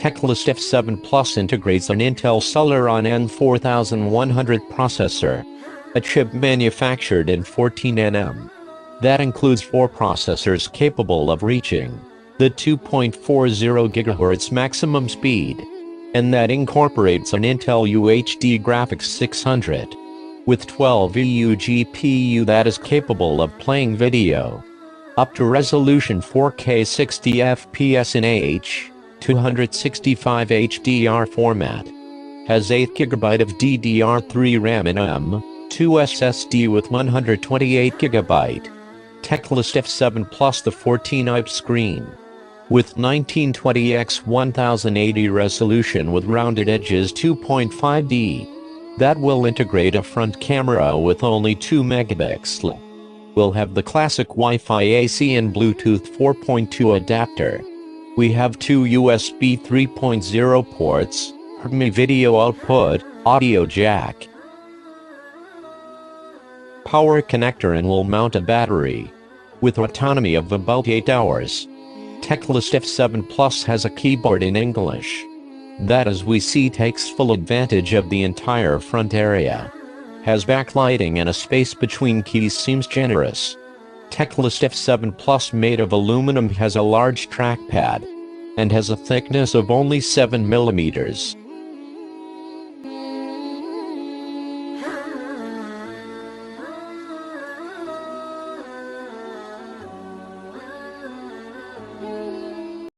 Teclast F7 Plus integrates an Intel Celeron N4100 processor, a chip manufactured in 14nm. That includes 4 processors capable of reaching the 2.40 GHz maximum speed, and that incorporates an Intel UHD Graphics 600 with 12 EU GPU that is capable of playing video up to resolution 4K 60 FPS in H.265 HDR format, has 8GB of DDR3 RAM and M.2 SSD with 128GB. Teclast F7 Plus, the 14-inch screen with 1920x1080 resolution with rounded edges 2.5D. That will integrate a front camera with only 2 megapixels. Will have the classic Wi-Fi AC and Bluetooth 4.2 adapter. We have 2 USB 3.0 ports, HDMI video output, audio jack, power connector, and will mount a battery with autonomy of about 8 hours. Teclast F7 Plus has a keyboard in English that, as we see, takes full advantage of the entire front area. Has backlighting, and a space between keys seems generous. Teclast F7 Plus, made of aluminum, has a large trackpad and has a thickness of only 7 mm.